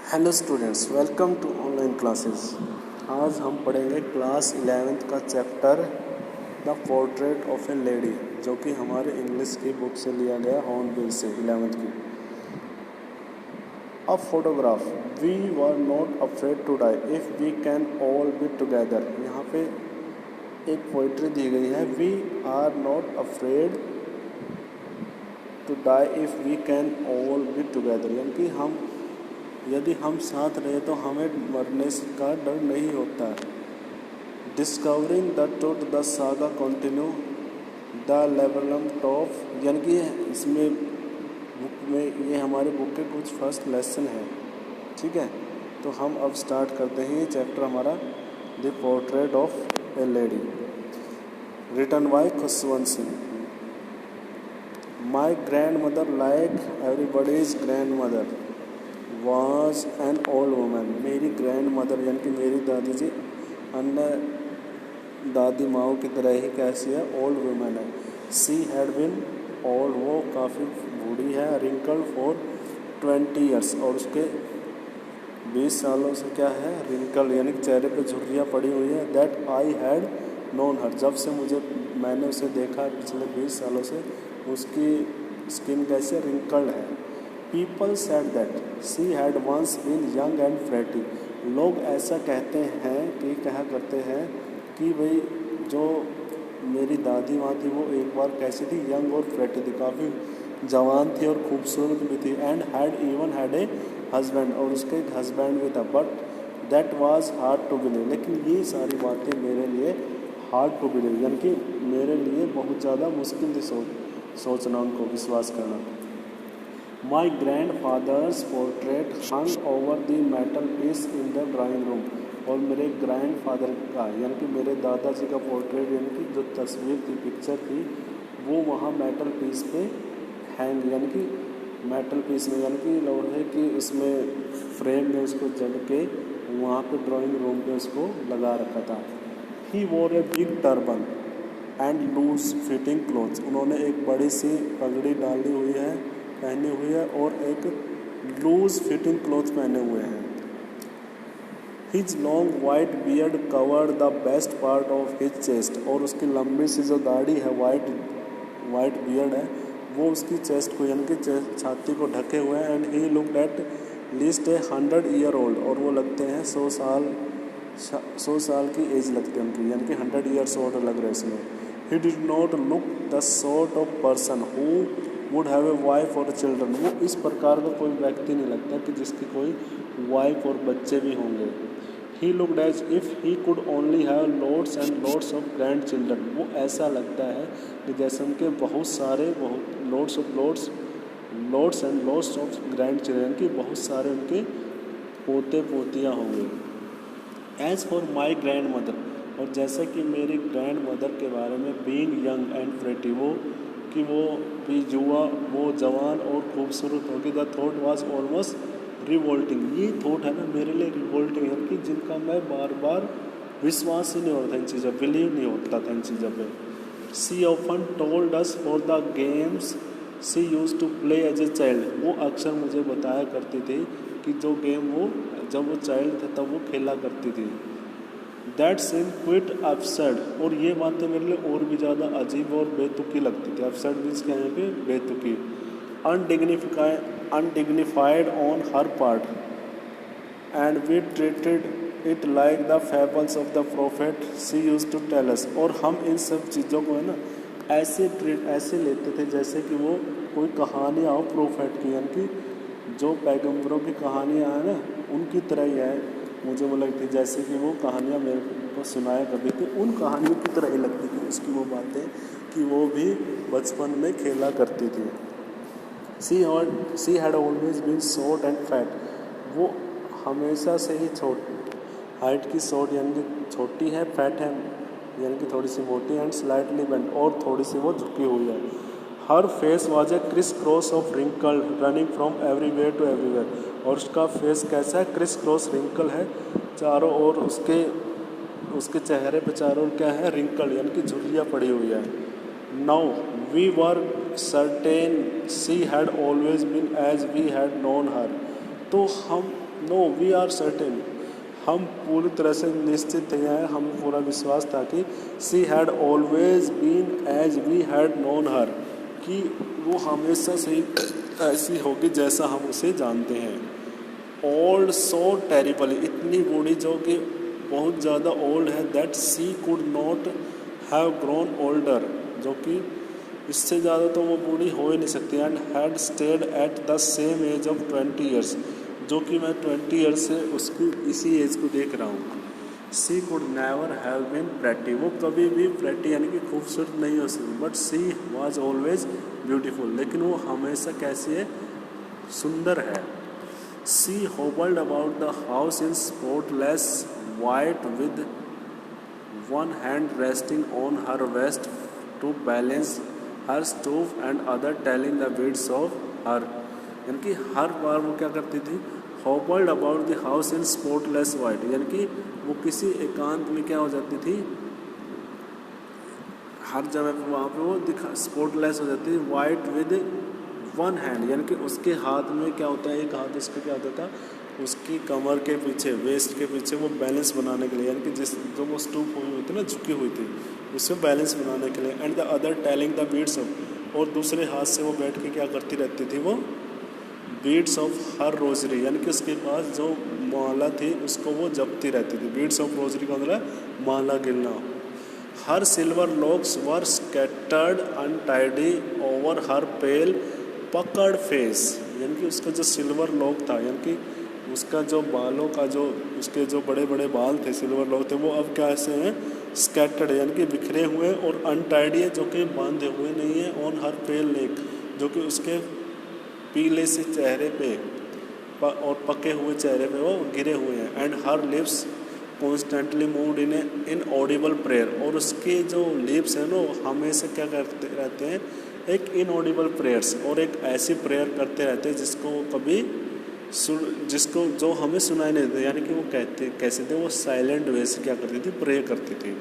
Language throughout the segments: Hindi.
Hello students, welcome to online classes. आज हम पढ़ेंगे क्लास 11th का chapter the portrait of a lady, जो कि हमारे इंग्लिश की बुक से लिया गया हॉर्नबिल से 11th की। A photograph, we were not afraid to die if we can all be together. यहाँ पे एक पोइट्री दी गई है, we are not afraid to die if we can all be together, यानी कि यदि हम साथ रहे तो हमें मरने का डर नहीं होता। Discovering the truth the saga continue the लेवलम टॉप, यानी कि इसमें बुक में ये हमारे बुक के कुछ फर्स्ट लेसन है। ठीक है, तो हम अब स्टार्ट करते हैं। ये चैप्टर हमारा the portrait of a lady, written by Khushwant Singh. My grand mother like everybody's grandmother was an old woman. मेरी ग्रैंड मदर यानी कि मेरी दादी जी अन्य दादी माओ की तरह ही कैसी है, ओल्ड वुमन है। सी हैड बिन ओल्ड, वो काफ़ी बूढ़ी है। रिंकल्ड फॉर 20 ईयर्स, और उसके 20 सालों से क्या है, रिंकल यानी कि चेहरे पे झुर्रियाँ पड़ी हुई है। दैट आई हैड नोन हर, जब से मैंने उसे देखा पिछले 20 सालों से उसकी स्किन कैसे रिंकल्ड है। People said that she had once been young and pretty. लोग ऐसा कहते हैं कि कहा करते हैं कि भाई जो मेरी दादी माँ थी वो एक बार कैसी थी, यंग और फ्रेटी थी, काफ़ी जवान थी और खूबसूरत भी थी। And had even had a husband, और उसके एक हस्बैंड भी था। But that was hard to believe, लेकिन ये सारी बातें मेरे लिए हार्ड टू बिलीव, यानी कि मेरे लिए बहुत ज़्यादा मुश्किल थी सोचना, उनको विश्वास करना। My grandfather's portrait hung over the mantelpiece in the drawing room, और मेरे ग्रैंड फादर का यानी कि मेरे दादाजी का पोर्ट्रेट यानी कि जो तस्वीर थी, पिक्चर थी, वो वहाँ मेटल पीस पे हैंग, यानी कि मेटल पीस में यानी कि लोहे की उसमें फ्रेम में उसको जड़ के वहाँ पे ड्राइंग रूम पे उसको लगा रखा था। He wore a big turban and loose fitting clothes, उन्होंने एक बड़ी सी पगड़ी डाली हुई है, पहनी हुई है, और एक लूज फिटिंग क्लॉथ पहने हुए हैं। His long white beard covered the best part of his chest, और उसकी लंबी सी जो दाढ़ी है, वाइट बियर्ड है, वो उसकी चेस्ट को यानी कि छाती को ढके हुए हैं। And he looked at least A 100 year old, और वो लगते हैं 100 साल की एज लगती है उनकी, यानी कि 100 ईयर्स ओल्ड लग रहे हैं इसमें। He did not look the sort of person who would have a wife और चिल्ड्रन, वो इस प्रकार का कोई व्यक्ति नहीं लगता कि जिसकी कोई वाइफ और बच्चे भी होंगे। He looked as if he could only have lots and lots of grandchildren, वो ऐसा लगता है कि जैसे उनके lots and lots of grandchildren की बहुत सारे उनके पोते पोतियाँ होंगे। As for my grand mother, और जैसे कि मेरी ग्रैंड मदर के बारे में, बीइंग यंग एंड प्रेटी, वो भी जुआ, वो जवान और खूबसूरत होगी। The thought was almost revolting, ये थॉट है ना मेरे लिए रिवोल्टिंग है, कि जिनका मैं बार बार विश्वास ही नहीं होता इन चीज़ों, बिलीव नहीं होता था इन चीज़ों पे। She often told us for the games she used to play as a child, वो अक्सर मुझे बताया करती थी कि जो गेम वो जब वो चाइल्ड थे तब वो खेला करती थी। दैट सीम क्विट अपसेड, और ये बातें मेरे लिए और भी ज़्यादा अजीब और बेतुकी लगती थी। अपसेड मीन्स क्या है, पे बेतुकी। Undignified on her part and we treated it like the fables of the prophet she used to tell us, और हम इन सब चीज़ों को है ना ऐसे लेते थे जैसे कि वो कोई कहानियाँ हो प्रोफेट की, यानी कि जो पैगंबरों की कहानियाँ हैं ना उनकी तरह ही है। मुझे वो लगती थी जैसे कि वो कहानियाँ मेरे को सुनाया करती थी, उन कहानियों की तरह ही लगती थी उसकी वो बातें, कि वो भी बचपन में खेला करती थी। She had always been short and fat, वो हमेशा से ही हाइट की शॉर्ट यानी कि छोटी है, फैट है यानी कि थोड़ी सी मोटी, एंड स्लाइटली बेंट, और थोड़ी सी वो झुकी हुई है। Her face was a criss cross of wrinkle running from everywhere to everywhere, और उसका फेस कैसा है, क्रिस क्रॉस रिंकल है चारों ओर, उसके चेहरे पे चारों ओर क्या है, रिंकल यानी कि झुर्रियाँ पड़ी हुई है। Now we were certain she had always been as we had known her, तो हम नो वी आर सर्टेन, हम पूरी तरह से निश्चित थे, हमें पूरा विश्वास था कि she had always been as we had known her, कि वो हमेशा से ही ऐसी होगी जैसा हम उसे जानते हैं। ओल्ड सो टेरिबली, इतनी बूढ़ी जो कि बहुत ज़्यादा ओल्ड है, that she could not have grown older, जो कि इससे ज़्यादा तो वो बूढ़ी हो ही नहीं सकती। And had stayed at the same age of 20 years, जो कि मैं 20 ईयर्स से उसकी इसी एज को देख रहा हूँ। She could never have been pretty, वो कभी भी प्रेटी यानी कि खूबसूरत नहीं हो सकती, but she was always beautiful, लेकिन वो हमेशा कैसी है, सुंदर है। She hobbled about the house in spotless white with one hand resting on her waist to balance her stoop and other telling the beads of her, यानी कि हर बार वो क्या करती थी, hobbled about the house in spotless white, यानी कि वो किसी एकांत में क्या हो जाती थी, हर जगह पे वहाँ पे वो दिखा स्पॉटलेस हो जाती थी, वाइट विद वन हैंड, यानी कि उसके हाथ में क्या होता है, एक हाथ उसका क्या होता था, उसकी कमर के पीछे, वेस्ट के पीछे वो बैलेंस बनाने के लिए, यानी कि जिस जो वो स्टूप हुई हुई थी ना, झुकी हुई थी, उसमें बैलेंस बनाने के लिए। And the other telling the beads of, और दूसरे हाथ से वो बैठ के क्या करती रहती थी, वो बीड्स ऑफ हर रोजरी, यानी कि उसके पास जो माला थी उसको वो जपती रहती थी। बीड्स ऑफ रोजरी का मतलब माला गिनना। हर सिल्वर लॉक्स वर स्कैटर्ड अनटाइडी ओवर हर पेल पकड़ फेस, यानी कि उसका जो सिल्वर लॉक था, यानी कि उसका जो बालों का जो उसके जो बड़े बड़े बाल थे, सिल्वर लॉक थे, वो अब कैसे हैं, स्कैटर्ड यानी कि बिखरे हुए, और अनटाइडी है जो कि बांधे हुए नहीं है, ऑन हर पेल नेक, जो कि उसके पीले से चेहरे पे और पके हुए चेहरे पे वो गिरे हुए हैं। And her lips constantly moved in Audible prayer, और उसके जो लिप्स हैं ना हमेशा क्या करते रहते हैं, एक इनऑडिबल प्रेयर्स, और एक ऐसी प्रेयर करते रहते हैं जिसको वो कभी जिसको जो हमें सुनाई नहीं देते, यानी कि वो कहते कैसे थे, वो साइलेंट वे से क्या करती थी, प्रे करती थी।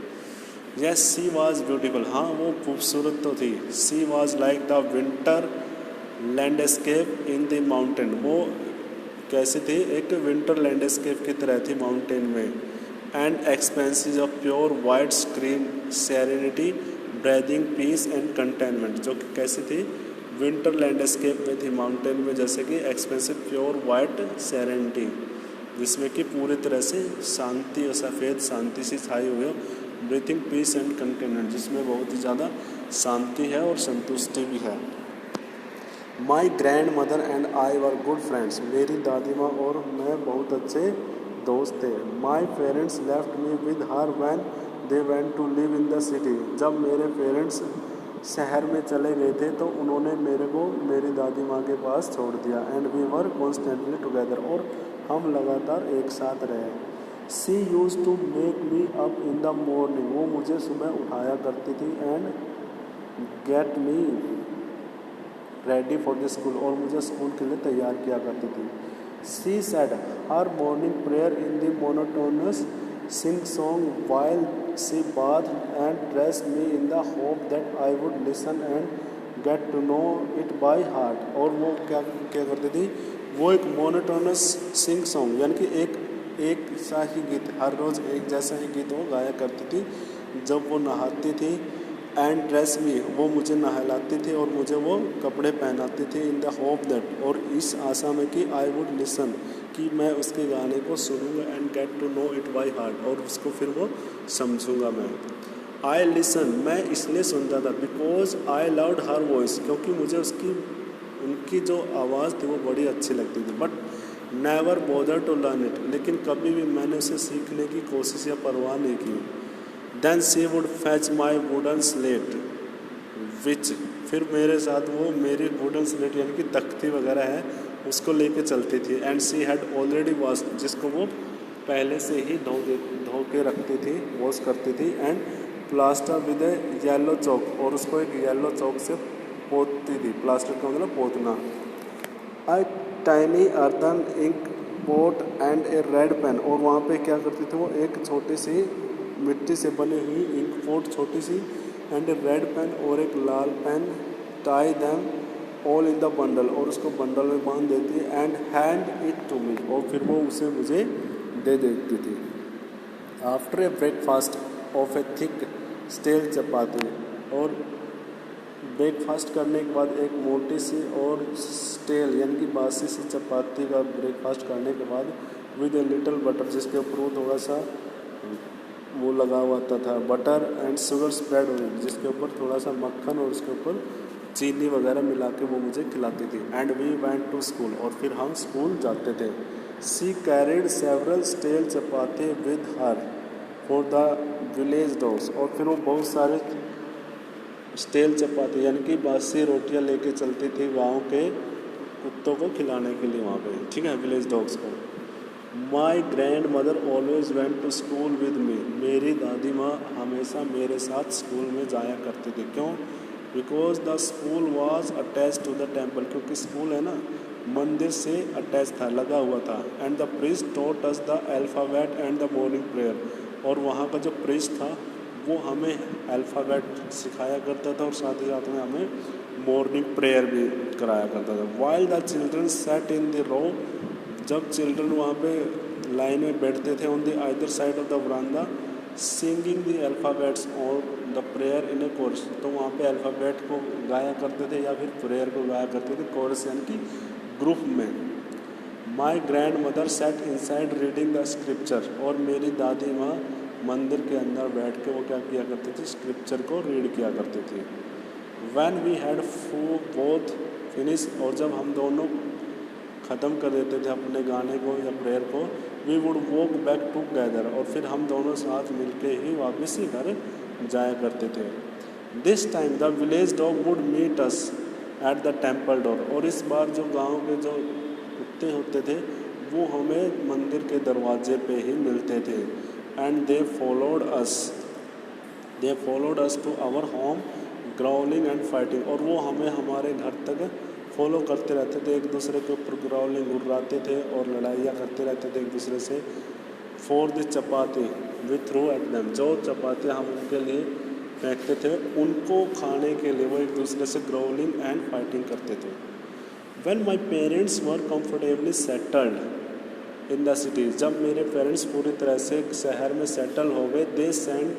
यस सी वाज ब्यूटीफुल, हाँ वो खूबसूरत तो थी। She was like the winter landscape in the mountain, वो कैसे थी, एक विंटर लैंडस्केप की तरह थी माउंटेन में। And expanses of pure white screen serenity breathing peace and contentment, जो कि कैसी थी, विंटर लैंडस्केप में थी माउंटेन में, जैसे कि एक्सपेंसिव प्योर वाइट सेरेनिटी, जिसमें कि पूरी तरह से शांति और सफ़ेद शांति सी छाई हुई हो, ब्रीथिंग पीस एंड कंटेनमेंट, जिसमें बहुत ही ज़्यादा शांति है और संतुष्टि भी है। My grand mother and I were good friends, मेरी दादी माँ और मैं बहुत अच्छे दोस्त थे। My parents left me with her when they went to live in the city, जब मेरे पेरेंट्स शहर में चले गए थे तो उन्होंने मेरे को मेरी दादी माँ के पास छोड़ दिया। And we were constantly together, और हम लगातार एक साथ रहे। She used to make me up in the morning, वो मुझे सुबह उठाया करती थी। And get me ready for the school, और मुझे स्कूल के लिए तैयार किया करती थी। She said her morning prayer in the monotonous sing song while she bath and dress me in the hope that I would listen and get to know it by heart, और वो क्या क्या करती थी, वो एक मोनोटोनस सिंग सॉन्ग यानी कि एक सा ही गीत, हर रोज़ एक जैसा ही गीत वो गाया करती थी जब वो नहाती थी। एंड ड्रेस मी, वो मुझे नहलाती थी और मुझे वो कपड़े पहनाती थी। इन द होप दैट, और इस आशा में कि आई वुड लिसन, कि मैं उसके गाने को सुनूंगा। And get to know it by heart, और उसको फिर वो समझूंगा मैं। आई लिसन, मैं इसलिए सुनता था because I loved her voice, क्योंकि मुझे उनकी जो आवाज़ थी वो बड़ी अच्छी लगती थी। But never bother to learn it, लेकिन कभी भी मैंने उसे सीखने की कोशिश या परवाह नहीं की। Then she would fetch my wooden slate which, फिर मेरे साथ वो मेरी वुडन स्लेट यानी कि तख्ती वगैरह है उसको लेके चलती थी। And she had already wash, जिसको वो पहले से ही धो के रखती थी, वॉश करती थी। And plaster with a yellow chalk, और उसको एक येलो चौक से पोतती थी। प्लास्टर का मतलब पोतना। I tiny earthen ink pot and a red pen, और वहाँ पे क्या करती थी वो एक छोटी सी मिट्टी से बनी हुई इंक पोट छोटी सी, एंड ए रेड पेन, और एक लाल पेन। Tie them all in the bundle, और उसको बंडल में बांध देती and hand it to me, और फिर वो उसे मुझे दे देती थी। After a breakfast of a thick stale chapati, और ब्रेकफास्ट करने के बाद एक मोटी सी और स्टेल यानी कि बासी सी चपाती का ब्रेकफास्ट करने के बाद विद ए लिटिल बटर, जिसके ऊपर वो थोड़ा सा वो लगा हुआ था butter and sugar spread on it, जिसके ऊपर थोड़ा सा मक्खन और उसके ऊपर चीनी वगैरह मिला के वो मुझे खिलाती थी। And we went to school, और फिर हम स्कूल जाते थे। She carried several stale chapati with her for the village dogs, और फिर वो बहुत सारे स्टेल चपाती यानी कि बासी रोटियां लेके चलती थी गाँव के कुत्तों को खिलाने के लिए वहाँ पे, ठीक है, विलेज डॉग्स को। My grand mother always went to school with me, मेरी दादी माँ हमेशा मेरे साथ स्कूल में जाया करती थी। क्यों? Because the school was attach to the temple, क्योंकि स्कूल है ना मंदिर से अटैच था, लगा हुआ था। And the priest taught us the alphabet and the morning prayer, और वहाँ का जो प्रीस्ट था वो हमें अल्फ़ाबेट सिखाया करता था और साथ ही साथ में हमें मॉर्निंग प्रेयर भी कराया करता था। While the children sat in the row, जब चिल्ड्रन वहाँ पे लाइन में बैठते थे on the either side of the veranda, singing the alphabets और the prayer in a chorus, तो वहाँ पे अल्फ़ाबेट को गाया करते थे या फिर प्रेयर को गाया करते थे कोरस यानी कि ग्रुप में। My grand mother said inside reading the scripture, और मेरी दादी माँ मंदिर के अंदर बैठ के वो क्या किया करती थी, स्क्रिप्चर को रीड किया करती थी। When we had both finish, और जब हम दोनों ख़त्म कर देते थे अपने गाने को या प्रेयर को, we would walk back together, और फिर हम दोनों साथ मिलके ही वापस ही घर जाया करते थे। This time the village dog would meet us at the temple door, और इस बार जो गांव के जो कुत्ते होते थे वो हमें मंदिर के दरवाजे पे ही मिलते थे। And they followed us to our home growling and fighting, और वो हमें हमारे घर तक फॉलो करते रहते थे, एक दूसरे के ऊपर ग्राउलिंग गुर्राते थे और लड़ाइयाँ करते रहते थे एक दूसरे से। For the chapati we threw at them, जो चपाती हम उनके लिए फेंकते थे उनको खाने के लिए वो एक दूसरे से ग्राउलिंग एंड फाइटिंग करते थे। When my parents were comfortably settled in the city, जब मेरे पेरेंट्स पूरी तरह से शहर में सेटल हो गए, दे सेंट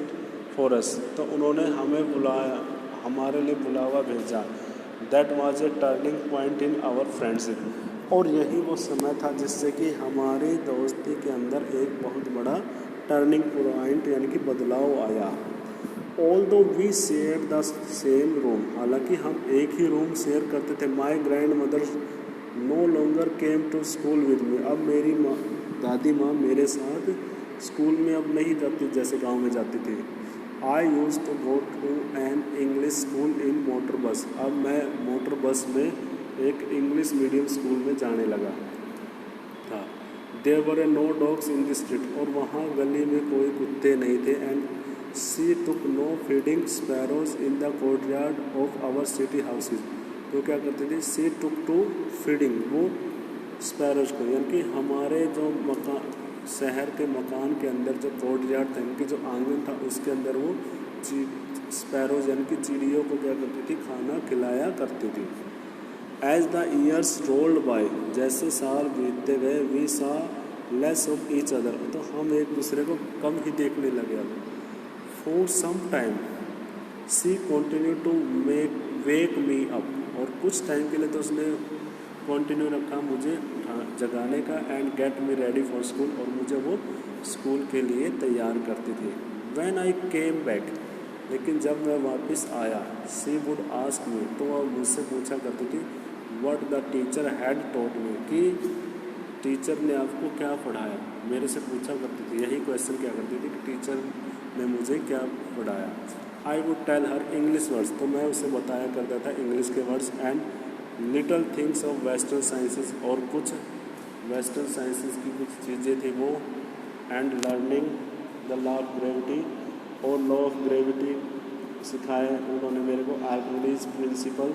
फॉर अस, तो उन्होंने हमें बुलाया, हमारे लिए बुलावा भेजा। That was a turning point in our friendship, और यही वो समय था जिससे कि हमारी दोस्ती के अंदर एक बहुत बड़ा टर्निंग पॉइंट यानी कि बदलाव आया। Although we share the same room, हालांकि हम एक ही रूम शेयर करते थे। My grand mother no longer came to school with me, अब मेरी दादी माँ मेरे साथ स्कूल में अब नहीं जाती जैसे गांव में जाती थी। I used to go to an English school in motor bus, अब मैं मोटर बस में एक इंग्लिश मीडियम स्कूल में जाने लगा था। There were no dogs in the street, और वहाँ गली में कोई कुत्ते नहीं थे। And she took no feeding sparrows in the courtyard of our city houses, तो क्या करती थी, सी टुक टू फीडिंग, वो स्पैरोज को यानी कि हमारे जो मकान शहर के मकान के अंदर जो कोर्टयार्ड था, इनकी जो आंगन था उसके अंदर वो स्पैरोज यानी कि चिड़ियों को क्या करती थी, खाना खिलाया करती थी। As the years rolled by, जैसे साल बीतते गए, we saw less of each other, तो हम एक दूसरे को कम ही देखने लगे। For some time she continue to wake me up, और कुछ टाइम के लिए तो उसने कंटिन्यू रखा मुझे जगाने का। And get me ready for school, और मुझे वो स्कूल के लिए तैयार करती थी। व्हेन आई केम बैक, लेकिन जब मैं वापस आया, सी वुड आस्क मी, तो वह मुझसे पूछा करती थी, what the teacher had taught me, कि टीचर ने आपको क्या पढ़ाया, मेरे से पूछा करती थी, यही क्वेश्चन क्या करती थी कि टीचर ने मुझे क्या पढ़ाया। I would tell her English words, तो मैं उसे बताया करता था इंग्लिश के words. And little things of western sciences, और कुछ वेस्टर्न साइंसेस की कुछ चीज़ें थी वो। And learning the law of gravity, और लॉ ऑफ ग्रेविटी सिखाए उन्होंने मेरे को। आर्किमिडीज प्रिंसिपल,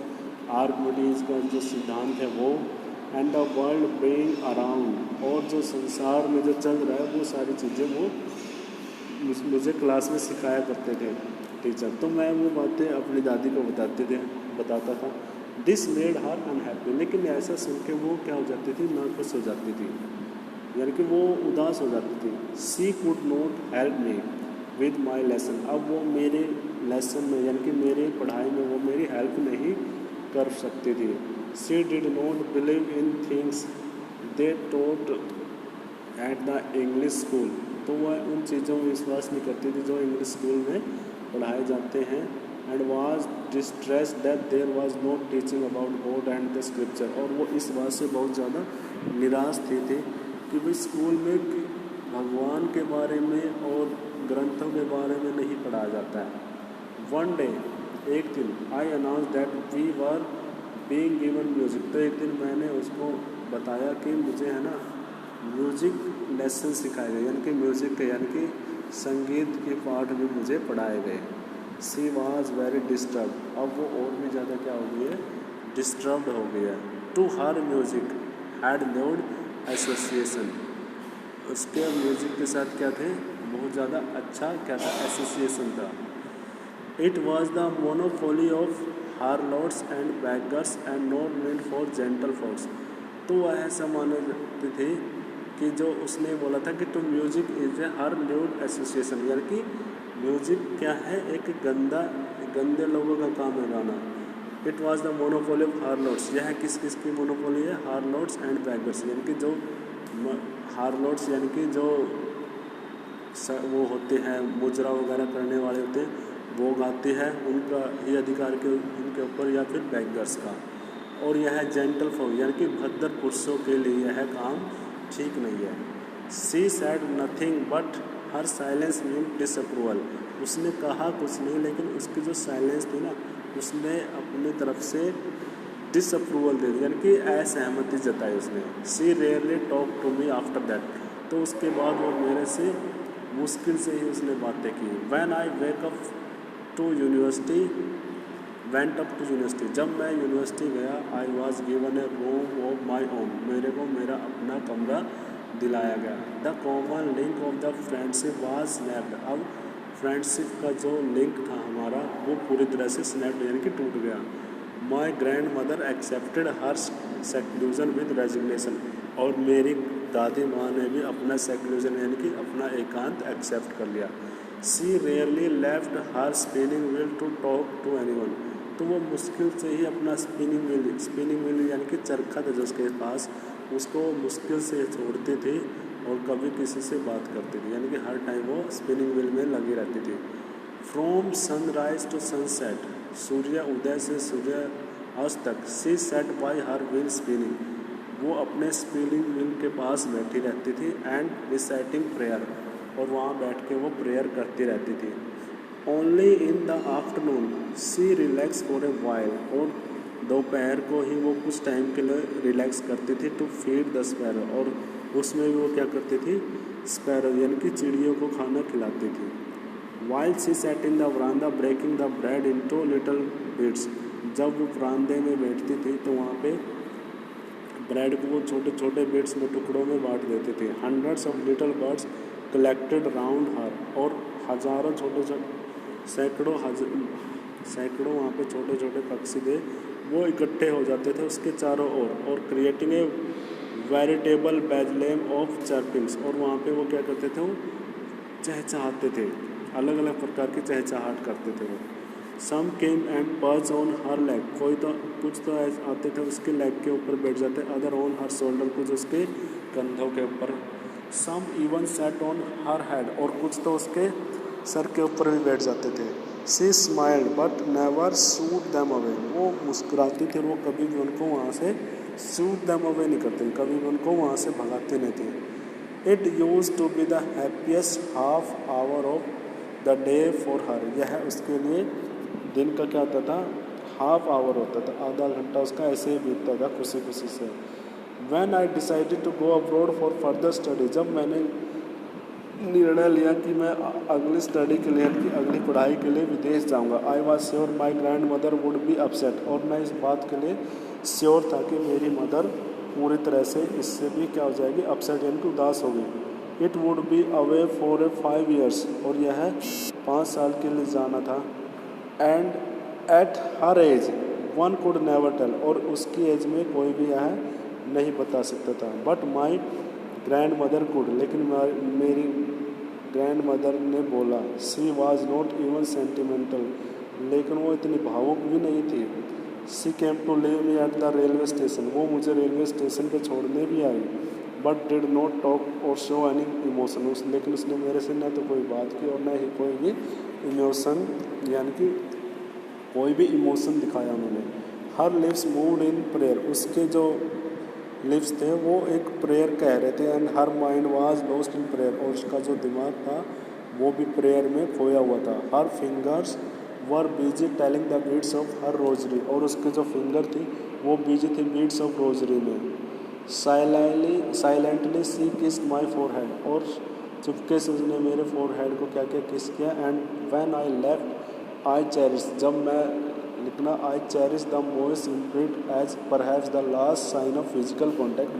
आर्किमिडीज का जो सिद्धांत है वो। And the world being around, और जो संसार में जो चल रहा है वो सारी चीज़ें वो मुझे क्लास में सिखाया करते थे टीचर। तो मैं वो बातें अपनी दादी को बताता था। दिस मेड हर अनहैप्पी, लेकिन ऐसा सुन के वो क्या हो जाती थी, नर्वस हो जाती थी, यानी कि वो उदास हो जाती थी। She could not help me with my lesson, अब वो मेरे लेसन में यानी कि मेरी पढ़ाई में वो मेरी हेल्प नहीं कर सकती थी। She did not believe in things they taught at the English school, तो वह उन चीज़ों में विश्वास नहीं करती थी जो इंग्लिश स्कूल में पढ़ाए जाते हैं। And was distressed that there was no teaching about God and the scripture, और वो इस बात से बहुत ज़्यादा निराश थी कि भाई स्कूल में भगवान के बारे में और ग्रंथों के बारे में नहीं पढ़ाया जाता है। वन डे, एक दिन, I announce that we were being given music, तो एक दिन मैंने उसको बताया कि मुझे है ना म्यूज़िक लेसन सिखाए गए, यानी कि म्यूज़िक के यानी कि संगीत के पाठ भी मुझे पढ़ाए गए। सी वॉज वेरी डिस्टर्ब, अब वो और भी ज़्यादा क्या हो गई है, डिस्टर्ब्ड हो गया। To her music had lewd association, उसके म्यूज़िक के साथ क्या थे, बहुत ज़्यादा अच्छा क्या था, एसोसिएशन था। It was the monopoly of harlots and beggars and not made for gentle folks, तो वह ऐसा मानते थे कि जो उसने बोला था कि to music is a her lewd association, यानी कि म्यूज़िक क्या है, एक गंदे लोगों का काम है गाना। It was the monopoly of harlots, यह किस किस की मोनोपोली है, हार्लोट्स एंड बैगर्स, यानी कि जो हार्लोट्स यानी कि जो वो होते हैं मुजरा वगैरह करने वाले होते हैं, वो गाते हैं, उनका ये अधिकार के उनके ऊपर, या फिर बैगर्स का। और यह जेंटल फॉग यानी कि भद्र पुरुषों के लिए यह काम ठीक नहीं है। She said nothing but her silence mean disapproval, उसने कहा कुछ नहीं, लेकिन उसकी जो साइलेंस थी ना, उसने अपनी तरफ से डिसअप्रूवल दे दी, यानी कि असहमति जताई उसने। She rarely talk to me after that, तो उसके बाद वो मेरे से मुश्किल से ही उसने बातें की। When I wake up to university went up to university, जब मैं यूनिवर्सिटी गया, I was given a room of my own, मेरे को मेरा अपना कमरा दिलाया गया। The common link of the friendship was snapped, अब फ्रेंडशिप का जो लिंक था हमारा वो पूरी तरह से स्नैप्ड यानी कि टूट गया। My grand mother accepted her seclusion with resignation, और मेरी दादी माँ ने भी अपना सेक्लूजन यानी कि अपना एकांत एक्सेप्ट कर लिया। She rarely left her spinning wheel to talk to anyone, तो वो मुश्किल से ही अपना स्पिनिंग व्हील यानी कि चरखा था जो उसके पास, उसको मुश्किल से छोड़ती थी और कभी किसी से बात करती थी, यानी कि हर टाइम वो स्पिनिंग व्हील में लगी रहती थी। फ्रॉम सनराइज टू सनसेट, सूर्य उदय से सूर्य अस्त तक, she sat by her wheel spinning, वो अपने स्पिनिंग व्हील के पास बैठी रहती थी। एंड रिसाइटिंग प्रेयर, और वहाँ बैठ के वो प्रेयर करती रहती थी। Only in the afternoon she relax for a while, और दोपहर को ही वो कुछ टाइम के लिए रिलैक्स करती थी। टू फीड द स्पैरो, और उसमें भी वो क्या करती थी, स्पैरो यानी कि चिड़ियों को खाना खिलाती थी। While she sat in the veranda breaking the bread into little bits, जब वो वरांदे में बैठती थी तो वहाँ पे ब्रेड को वो छोटे छोटे बिट्स में टुकड़ों में बांट देते थे। Hundreds of little birds collected round her, और हज़ारों छोटे छोटे सैकड़ों वहाँ पे छोटे छोटे पक्षी थे, वो इकट्ठे हो जाते थे उसके चारों ओर, और क्रिएटिंग ए वेरिटेबल बेजलेम ऑफ चर्पिंग्स, और वहाँ पे वो क्या करते थे, वो चहचहाते थे, अलग अलग प्रकार की चहचहाट करते थे वो। Some came and perch on her leg, कुछ तो आते थे उसके लेग के ऊपर बैठ जाते, अदर ऑन हर शोल्डर, कुछ उसके कंधों के ऊपर। Some even sat on her head, और कुछ तो उसके सर के ऊपर भी बैठ जाते थे। She smiled but never shooed them away, वो मुस्कुराती थी और वो कभी भी उनको वहाँ से शूट देम अवे नहीं करते, कभी भी उनको वहाँ से भगाते नहीं थे। It use to be the happiest half hour of the day for her, यह उसके लिए दिन का क्या होता था, हाफ आवर होता था, आधा घंटा उसका ऐसे ही बीतता था खुशी खुशी से। When I decided to go abroad for further study, जब मैंने निर्णय लिया कि मैं अगली स्टडी के लिए, अगली पढ़ाई के लिए विदेश जाऊंगा, I was sure my grand mother would be upset, और मैं इस बात के लिए श्योर था कि मेरी मदर पूरी तरह से इससे भी क्या हो जाएगी, अपसेट यानी कि उदास होगी। It would be away for a 5 years, और यह 5 साल के लिए जाना था। And at her age one could never tell, और उसकी एज में कोई भी यह नहीं बता सकता था। But my grand mother could, लेकिन मेरी ग्रैंड मदर ने बोला। She was not even sentimental, लेकिन वो इतनी भावुक भी नहीं थी। She came to leave me at the railway station, वो मुझे रेलवे स्टेशन पे छोड़ने भी आई। But did not talk or show any emotion, लेकिन उसने मेरे से न तो कोई बात की और न ही कोई भी इमोशन, यानी कि कोई भी इमोशन दिखाया उन्होंने। हर लिप्स मूव्ड इन प्रेयर, उसके जो लिप्स थे वो एक प्रेयर कह रहे थे। And her mind was lost in prayer, और उसका जो दिमाग था वो भी प्रेयर में खोया हुआ था। Her fingers were busy telling the beats of her rosary, और उसके जो फिंगर थी वो बिजी थी बीट्स ऑफ रोजरी में। Silently she kissed my forehead, और चुपके से उसने मेरे फोरहेड को क्या क्या किस किया। And when I left I cherish, जब मैं लिखना I cherish the most imprint as perhaps the last sign of physical contact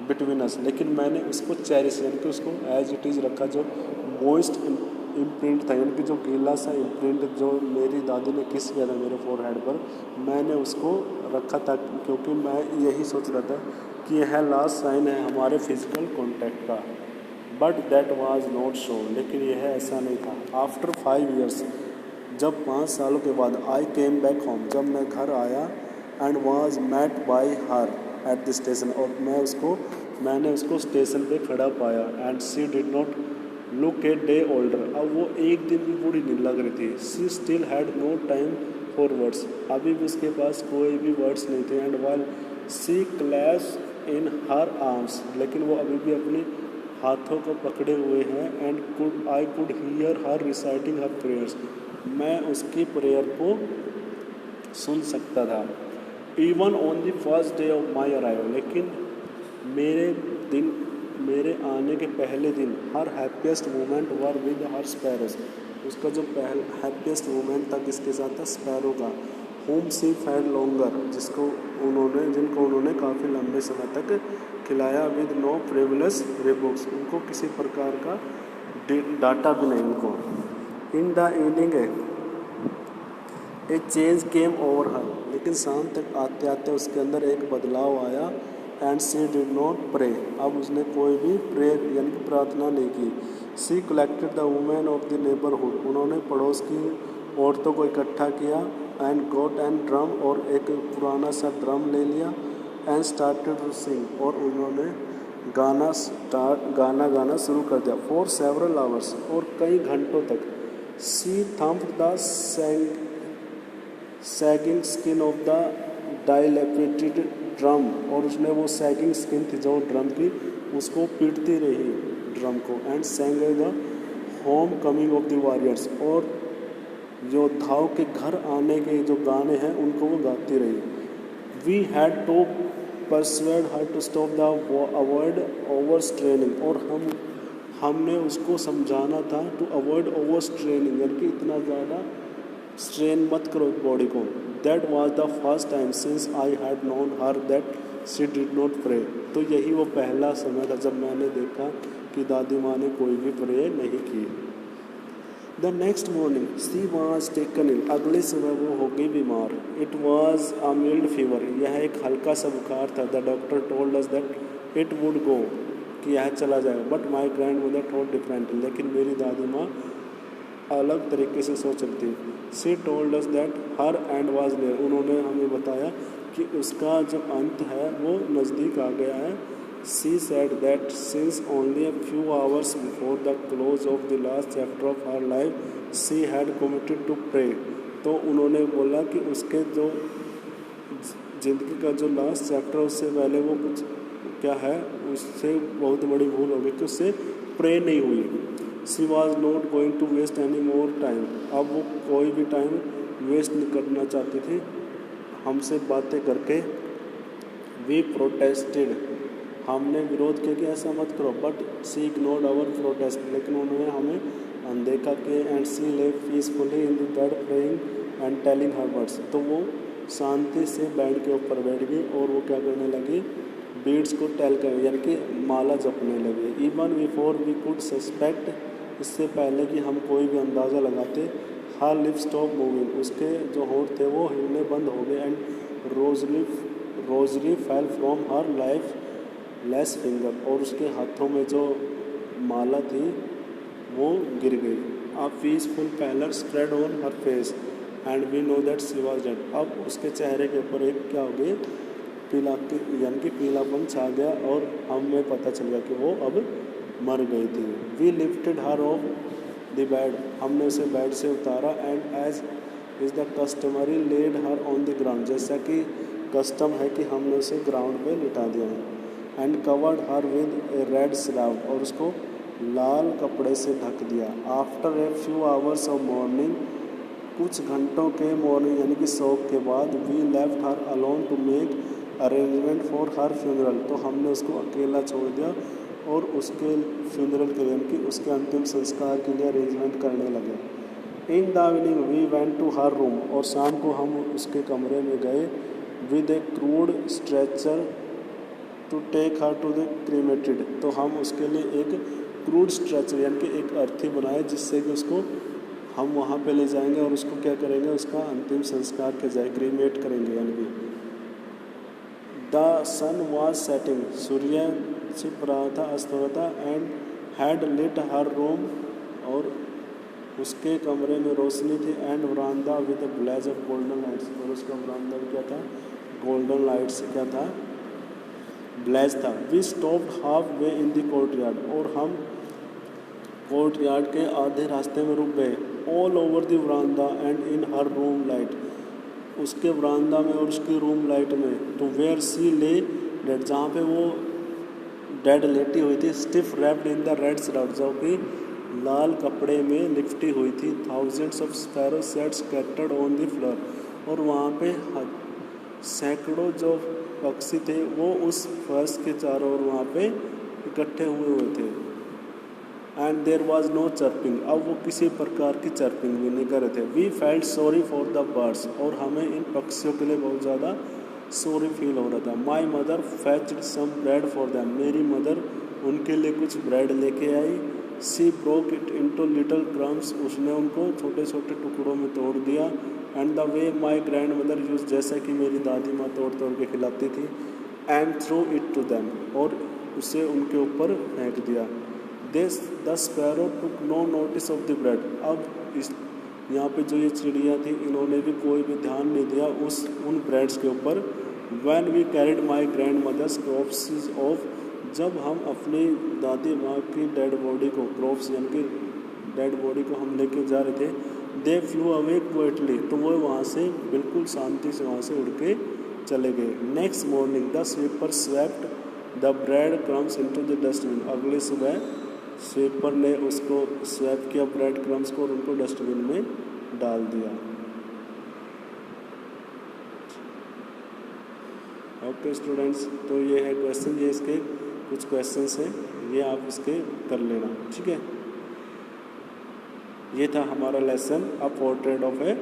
between us, लेकिन मैंने उसको चेरिश यानी कि उसको एज इट इज़ रखा। जो मोस्ट इम्प्रिंट था, यानी कि जो गीला सा इम्प्रिंट जो मेरी दादी ने किस किया था मेरे फोरहेड पर, मैंने उसको रखा था, क्योंकि मैं यही सोच रहा था कि यह लास्ट साइन है हमारे फिजिकल कॉन्टैक्ट का। But that was not so, लेकिन यह ऐसा नहीं था। आफ्टर 5 years, जब 5 सालों के बाद, आई केम बैक होम, जब मैं घर आया, and was met by her at the station, और मैंने उसको स्टेशन पे खड़ा पाया। And she did not look a day older, अब वो एक दिन भी बूढ़ी नहीं लग रही थी। She still had no time for words, अभी भी उसके पास कोई भी वर्ड्स नहीं थे। And while she clasped in her arms, लेकिन वो अभी भी अपने हाथों को पकड़े हुए हैं। And I could hear her reciting her prayers, मैं उसकी प्रेयर को सुन सकता था। Even on the first day of my arrival, लेकिन मेरे आने के पहले दिन, her happiest moment were with her sparrows, उसका जो हैप्पीएस्ट मोमेंट था किसके साथ था, स्पैरो का। होम सी फैड लॉन्गर, जिनको उन्होंने काफ़ी लंबे समय तक खिलाया। विद नो प्रिविलेज रिबुक्स, उनको किसी प्रकार का डाटा भी नहीं उनको। इन the evening A change came over हर, लेकिन शाम तक आते आते उसके अंदर एक बदलाव आया। And she did not pray, अब उसने कोई भी प्रेयर यानी कि प्रार्थना नहीं की। She collected the women of the neighbourhood, उन्होंने पड़ोस की औरतों को इकट्ठा किया। एंड गॉट एंड ड्रम, और एक पुराना सा ड्रम ले लिया। एंड स्टार्टेड टू सिंग, और उन्होंने गाना शुरू कर दिया। फॉर सेवरल आवर्स, और कई घंटों तक। She thumped the sagging skin of the dilapidated drum, और उसने वो सैगिंग स्किन थी जो ड्रम की, उसको पीटती रही ड्रम को। And saying the home coming of the warriors, और योद्धाओं के घर आने के जो गाने हैं उनको वो गाती रही। We had to persuade her to stop the avoid over straining, और हमने उसको समझाना था टू अवॉइड ओवर स्ट्रेनिंग, यानी कि इतना ज़्यादा स्ट्रेन मत करो बॉडी को। That was the first time since I had known her that she did not pray, तो यही वो पहला समय था जब मैंने देखा कि दादी माँ ने कोई भी प्रे नहीं की। The next morning she was taken ill, अगली सुबह वो हो गई बीमार। It was a mild fever, यह एक हल्का सा बुखार था। The doctor told us that it would go, कि यह चला जाएगा। But my grand mother thought differently, लेकिन मेरी दादी माँ अलग तरीके से सोच रही थी। She told us that her and was near, उन्होंने हमें बताया कि उसका जो अंत है वो नज़दीक आ गया है। She said that since only a few hours before the close of the last chapter of her life she had committed to pray, तो उन्होंने बोला कि उसके जो ज़िंदगी का जो लास्ट चैप्टर है उससे पहले वो कुछ क्या है, उससे बहुत बड़ी भूल हो गई कि उससे प्रे नहीं हुई। She was not going to waste any more time, अब वो कोई भी टाइम वेस्ट नहीं करना चाहती थी हमसे बातें करके। वी प्रोटेस्टेड, हमने विरोध किया कि ऐसा मत करो। But she ignored our protest, लेकिन उन्होंने हमें अनदेखा किया। And she live peacefully in the bed praying and telling her words, तो वो शांति से बेड के ऊपर बैठ गई और वो क्या करने लगी, बीड्स को टेल कर यानी कि माला जपने लगे। Even before we could suspect इससे पहले कि हम कोई भी अंदाज़ा लगाते, हर लिप स्टॉप मूविंग, उसके जो होंठ थे वो हिलने बंद हो गए, and rosary fell from her life less finger, और उसके हाथों में जो माला थी वो गिर गई। A peaceful pallor spread on her face and we know that she was dead. अब उसके चेहरे के ऊपर एक क्या हो गई, पीला, यानी कि पीलापन छा गया, और हमें पता चल गया कि वो अब मर गई थी। We lifted her off the bed, हमने उसे बेड से उतारा, and as is the customary laid her on the ground, जैसा कि कस्टम है कि हमने उसे ग्राउंड पे लिटा दिया, and covered her with a red slav, और उसको लाल कपड़े से ढक दिया। After a few hours of mourning, कुछ घंटों के मॉर्निंग यानी कि शोक के बाद, we left her alone to make arrangement for her funeral, तो हमने उसको अकेला छोड़ दिया और उसके फ्यूनरल के यानी कि उसके अंतिम संस्कार के लिए अरेंजमेंट करने लगे। In the evening we went to her room, और शाम को हम उसके कमरे में गए, with a crude stretcher to take her to the cremated, तो हम उसके लिए एक क्रूड स्ट्रेचर यानी कि एक अर्थी बनाए, जिससे कि उसको हम वहाँ पे ले जाएंगे और उसको क्या करेंगे, उसका अंतिम संस्कार के जाए क्रीमेट करेंगे। यानी कि द सन वॉज सेटिंग, सूर्य छिप रहा था, अस्त हो रहा था, and had lit her room, और उसके कमरे में रोशनी थी, and veranda with blaze of golden lights, और उसका वरांदा भी क्या था, गोल्डन लाइट से क्या था, ब्लेज था। We stopped half way in the courtyard, और हम कोर्ट यार्ड के आधे रास्ते में रुक गए। All over the veranda and in her room light, उसके वरांदा में और उसकी रूम लाइट में, to where she lay dead, जहाँ पे वो डेड लेटी हुई थी, stiff wrapped in the red shroud, जो कि लाल कपड़े में लिपटी हुई थी। Thousands of sparrow sat scattered on the floor, और वहाँ पे सैकड़ों जो पक्षी थे वो उस फर्श के चारों ओर वहाँ पे इकट्ठे हुए थे। And there was no chirping, अब वो किसी प्रकार की चर्पिंग भी नहीं कर रहे थे। We felt sorry for the birds, और हमें इन पक्षियों के लिए बहुत ज़्यादा सॉरी फील हो रहा था। My mother fetched some bread for them, मेरी मदर उनके लिए कुछ ब्रेड लेके आई। She broke it into little crumbs, उसने उनको छोटे छोटे टुकड़ों में तोड़ दिया। And the way my grand mother used, जैसा कि मेरी दादी माँ तोड़ तोड़ के खिलाती थी, and threw it to them, और उसे उनके ऊपर फेंक दिया। This the sparrow took no notice of the bread, अब इस यहाँ पे जो ये चिड़िया थी इन्होंने भी कोई भी ध्यान नहीं दिया उन ब्रेड्स के ऊपर। When we carried my grand mother's corpse off, जब हम अपनी दादी माँ की डेड बॉडी को, क्रॉप्स यानी कि डेड बॉडी को हम लेके जा रहे थे, दे फ्लू अवे क्वाइटली, तो वो वहाँ से बिल्कुल शांति से वहाँ से उड़ के चले गए। Next morning the sweeper swept the bread crumbs into the dustbin, अगले सुबह स्वीपर ने उसको स्वैप किया ब्रेड क्रम्स को और उनको डस्टबिन में डाल दिया। ओके स्टूडेंट्स, तो ये है क्वेश्चन, ये इसके कुछ क्वेश्चंस हैं, ये आप इसके कर लेना, ठीक है। ये था हमारा lesson a portrait of A